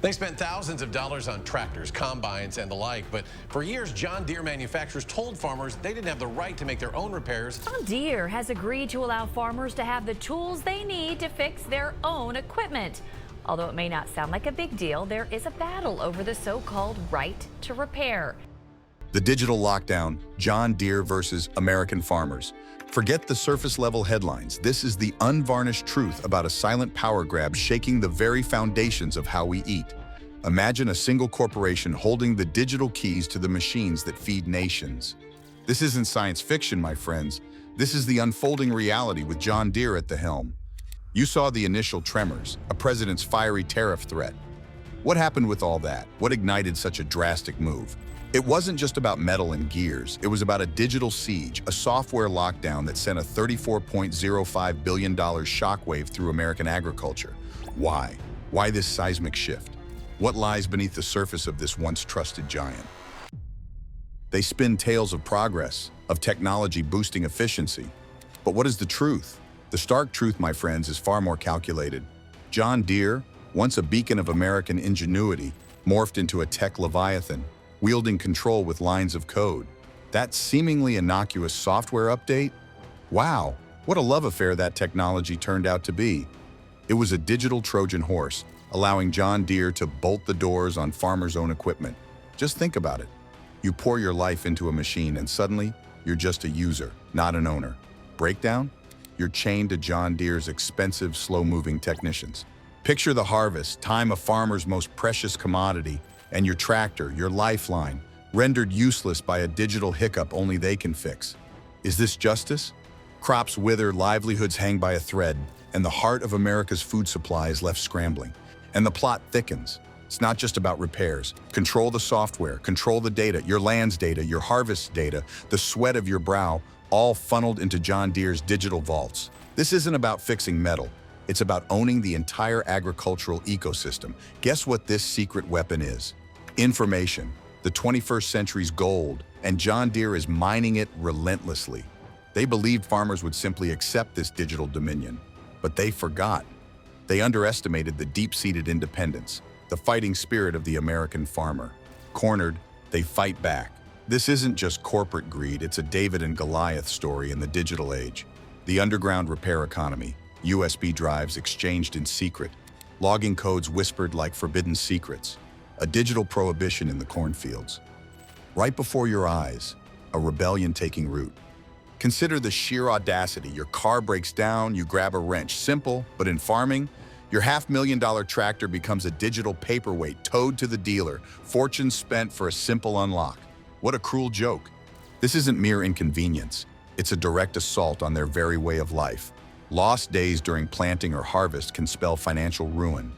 They spent thousands of dollars on tractors, combines, and the like, but for years, John Deere manufacturers told farmers they didn't have the right to make their own repairs. John Deere has agreed to allow farmers to have the tools they need to fix their own equipment. Although it may not sound like a big deal, there is a battle over the so-called right to repair. The digital lockdown, John Deere versus American farmers. Forget the surface-level headlines. This is the unvarnished truth about a silent power grab shaking the very foundations of how we eat. Imagine a single corporation holding the digital keys to the machines that feed nations. This isn't science fiction, my friends. This is the unfolding reality with John Deere at the helm. You saw the initial tremors, a president's fiery tariff threat. What happened with all that? What ignited such a drastic move? It wasn't just about metal and gears. It was about a digital siege, a software lockdown that sent a $34.05 billion shockwave through American agriculture. Why? Why this seismic shift? What lies beneath the surface of this once trusted giant? They spin tales of progress, of technology boosting efficiency. But what is the truth? The stark truth, my friends, is far more calculated. John Deere, once a beacon of American ingenuity, morphed into a tech leviathan, wielding control with lines of code. That seemingly innocuous software update? Wow, what a love affair that technology turned out to be. It was a digital Trojan horse, allowing John Deere to bolt the doors on farmers' own equipment. Just think about it. You pour your life into a machine and suddenly, you're just a user, not an owner. Breakdown? You're chained to John Deere's expensive, slow-moving technicians. Picture the harvest, time a farmer's most precious commodity, and your tractor, your lifeline, rendered useless by a digital hiccup only they can fix. Is this justice? Crops wither, livelihoods hang by a thread, and the heart of America's food supply is left scrambling. And the plot thickens. It's not just about repairs. Control the software, control the data, your land's data, your harvest data, the sweat of your brow, all funneled into John Deere's digital vaults. This isn't about fixing metal. It's about owning the entire agricultural ecosystem. Guess what this secret weapon is? Information, the 21st century's gold, and John Deere is mining it relentlessly. They believed farmers would simply accept this digital dominion, but they forgot. They underestimated the deep-seated independence, the fighting spirit of the American farmer. Cornered, they fight back. This isn't just corporate greed, it's a David and Goliath story in the digital age. The underground repair economy, USB drives exchanged in secret, logging codes whispered like forbidden secrets, a digital prohibition in the cornfields. Right before your eyes, a rebellion taking root. Consider the sheer audacity. Your car breaks down, you grab a wrench. Simple, but in farming, your $500,000 tractor becomes a digital paperweight towed to the dealer, fortune spent for a simple unlock. What a cruel joke. This isn't mere inconvenience. It's a direct assault on their very way of life. Lost days during planting or harvest can spell financial ruin.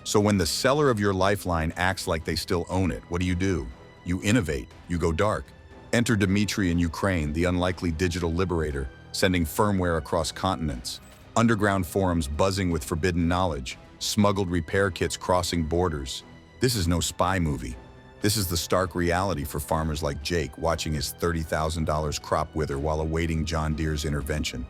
So when the seller of your lifeline acts like they still own it, what do? You innovate, you go dark. Enter Dmitry in Ukraine, the unlikely digital liberator, sending firmware across continents. Underground forums buzzing with forbidden knowledge, smuggled repair kits crossing borders. This is no spy movie. This is the stark reality for farmers like Jake watching his $30,000 crop wither while awaiting John Deere's intervention.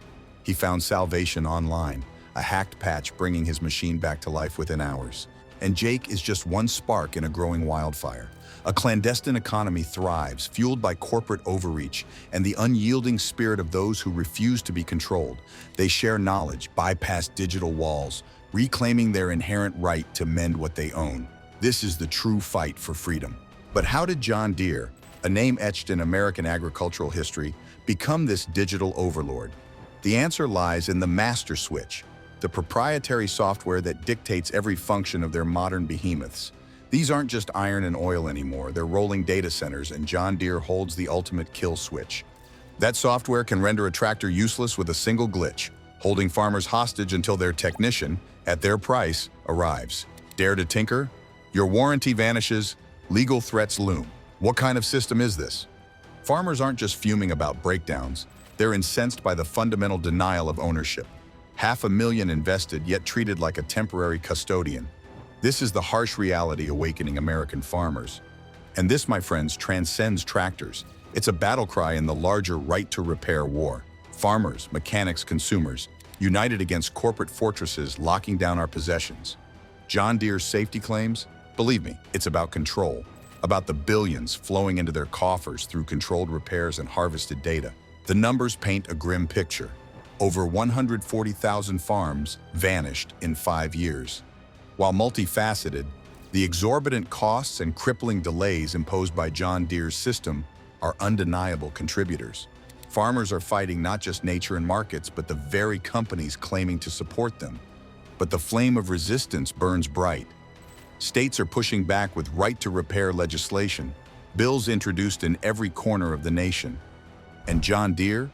He found salvation online, a hacked patch bringing his machine back to life within hours. And Jake is just one spark in a growing wildfire. A clandestine economy thrives, fueled by corporate overreach and the unyielding spirit of those who refuse to be controlled. They share knowledge, bypass digital walls, reclaiming their inherent right to mend what they own. This is the true fight for freedom. But how did John Deere, a name etched in American agricultural history, become this digital overlord? The answer lies in the master switch, the proprietary software that dictates every function of their modern behemoths. These aren't just iron and oil anymore, they're rolling data centers, and John Deere holds the ultimate kill switch. That software can render a tractor useless with a single glitch, holding farmers hostage until their technician, at their price, arrives. Dare to tinker? Your warranty vanishes, legal threats loom. What kind of system is this? Farmers aren't just fuming about breakdowns, they're incensed by the fundamental denial of ownership. $500,000 invested, yet treated like a temporary custodian. This is the harsh reality awakening American farmers. And this, my friends, transcends tractors. It's a battle cry in the larger right to repair war. Farmers, mechanics, consumers, united against corporate fortresses locking down our possessions. John Deere's safety claims? Believe me, it's about control, about the billions flowing into their coffers through controlled repairs and harvested data. The numbers paint a grim picture. Over 140,000 farms vanished in 5 years. While multifaceted, the exorbitant costs and crippling delays imposed by John Deere's system are undeniable contributors. Farmers are fighting not just nature and markets, but the very companies claiming to support them. But the flame of resistance burns bright. States are pushing back with right-to-repair legislation, bills introduced in every corner of the nation. And John Deere?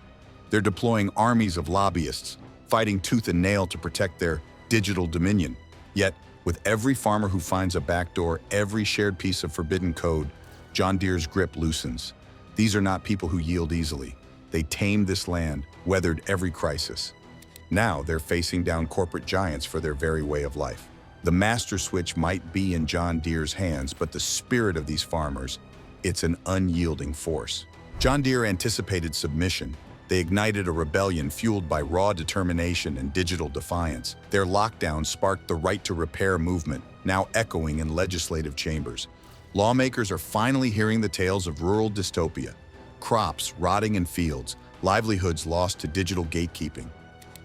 They're deploying armies of lobbyists, fighting tooth and nail to protect their digital dominion. Yet, with every farmer who finds a backdoor, every shared piece of forbidden code, John Deere's grip loosens. These are not people who yield easily. They tamed this land, weathered every crisis. Now they're facing down corporate giants for their very way of life. The master switch might be in John Deere's hands, but the spirit of these farmers, it's an unyielding force. John Deere anticipated submission. They ignited a rebellion fueled by raw determination and digital defiance. Their lockdown sparked the right-to-repair movement, now echoing in legislative chambers. Lawmakers are finally hearing the tales of rural dystopia. Crops rotting in fields, livelihoods lost to digital gatekeeping.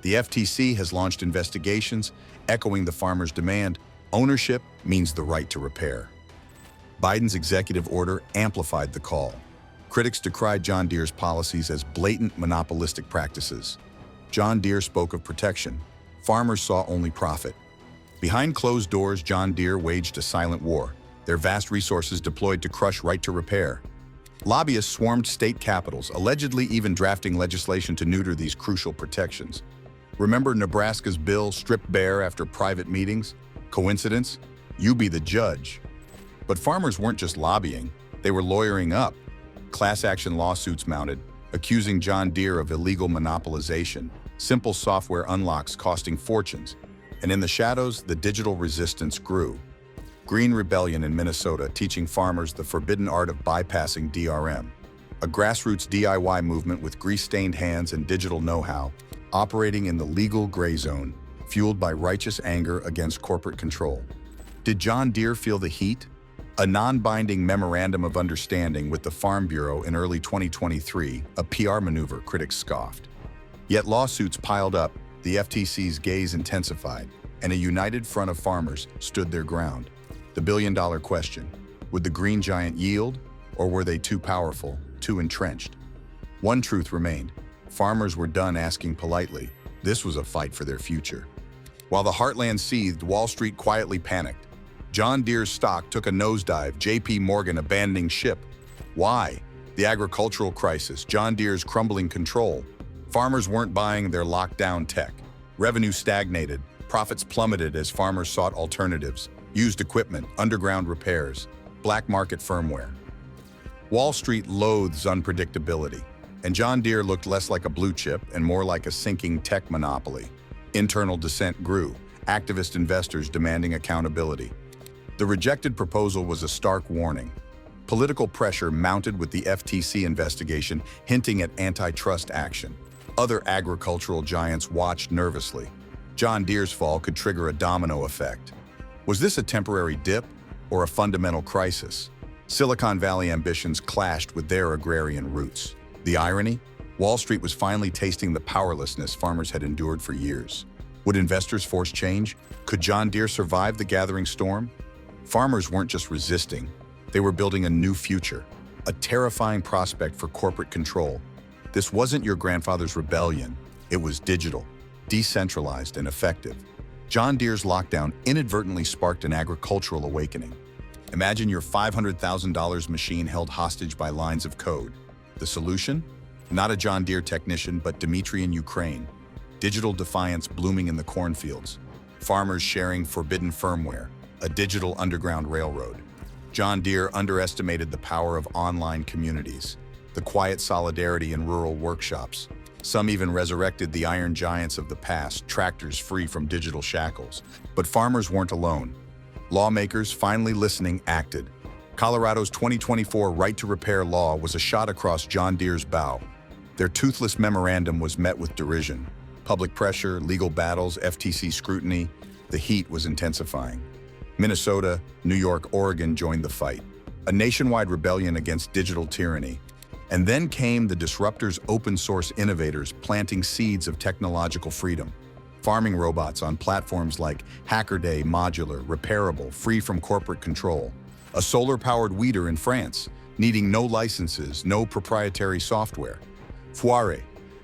The FTC has launched investigations, echoing the farmers' demand. Ownership means the right to repair. Biden's executive order amplified the call. Critics decried John Deere's policies as blatant monopolistic practices. John Deere spoke of protection. Farmers saw only profit. Behind closed doors, John Deere waged a silent war, their vast resources deployed to crush right to repair. Lobbyists swarmed state capitals, allegedly even drafting legislation to neuter these crucial protections. Remember Nebraska's bill stripped bare after private meetings? Coincidence? You be the judge. But farmers weren't just lobbying, they were lawyering up. Class action lawsuits mounted, accusing John Deere of illegal monopolization, simple software unlocks costing fortunes. And in the shadows, the digital resistance grew. Green Rebellion in Minnesota teaching farmers the forbidden art of bypassing DRM. A grassroots DIY movement with grease-stained hands and digital know-how, operating in the legal gray zone, fueled by righteous anger against corporate control. Did John Deere feel the heat? A non-binding memorandum of understanding with the Farm Bureau in early 2023, a PR maneuver, critics scoffed. Yet lawsuits piled up, the FTC's gaze intensified, and a united front of farmers stood their ground. The billion-dollar question: would the green giant yield, or were they too powerful, too entrenched? One truth remained: farmers were done asking politely. This was a fight for their future. While the heartland seethed, Wall Street quietly panicked. John Deere's stock took a nosedive, JP Morgan abandoning ship. Why? The agricultural crisis, John Deere's crumbling control. Farmers weren't buying their lockdown tech. Revenue stagnated, profits plummeted as farmers sought alternatives, used equipment, underground repairs, black market firmware. Wall Street loathes unpredictability, and John Deere looked less like a blue chip and more like a sinking tech monopoly. Internal dissent grew, activist investors demanding accountability. The rejected proposal was a stark warning. Political pressure mounted with the FTC investigation, hinting at antitrust action. Other agricultural giants watched nervously. John Deere's fall could trigger a domino effect. Was this a temporary dip or a fundamental crisis? Silicon Valley ambitions clashed with their agrarian roots. The irony? Wall Street was finally tasting the powerlessness farmers had endured for years. Would investors force change? Could John Deere survive the gathering storm? Farmers weren't just resisting, they were building a new future, a terrifying prospect for corporate control. This wasn't your grandfather's rebellion, it was digital, decentralized, and effective. John Deere's lockdown inadvertently sparked an agricultural awakening. Imagine your $500,000 machine held hostage by lines of code. The solution? Not a John Deere technician, but Dmitry in Ukraine. Digital defiance blooming in the cornfields. Farmers sharing forbidden firmware. A digital underground railroad. John Deere underestimated the power of online communities, the quiet solidarity in rural workshops. Some even resurrected the iron giants of the past, tractors free from digital shackles. But farmers weren't alone. Lawmakers, finally listening, acted. Colorado's 2024 right to repair law was a shot across John Deere's bow. Their toothless memorandum was met with derision. Public pressure, legal battles, FTC scrutiny, the heat was intensifying. Minnesota, New York, Oregon joined the fight, a nationwide rebellion against digital tyranny. And then came the disruptors, open source innovators planting seeds of technological freedom. Farming robots on platforms like Hackaday, modular, repairable, free from corporate control. A solar-powered weeder in France, needing no licenses, no proprietary software. Foire,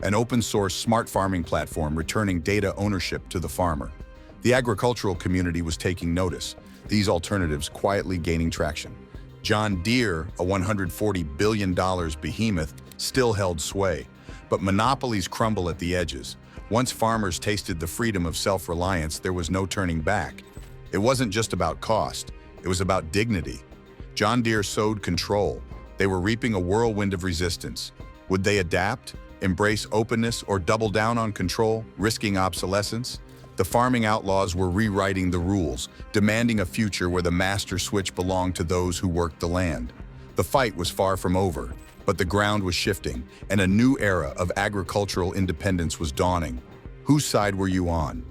an open-source smart farming platform returning data ownership to the farmer. The agricultural community was taking notice, these alternatives quietly gaining traction. John Deere, a $140 billion behemoth, still held sway, but monopolies crumble at the edges. Once farmers tasted the freedom of self-reliance, there was no turning back. It wasn't just about cost, it was about dignity. John Deere sowed control. They were reaping a whirlwind of resistance. Would they adapt, embrace openness, or double down on control, risking obsolescence? The farming outlaws were rewriting the rules, demanding a future where the master switch belonged to those who worked the land. The fight was far from over, but the ground was shifting, and a new era of agricultural independence was dawning. Whose side were you on?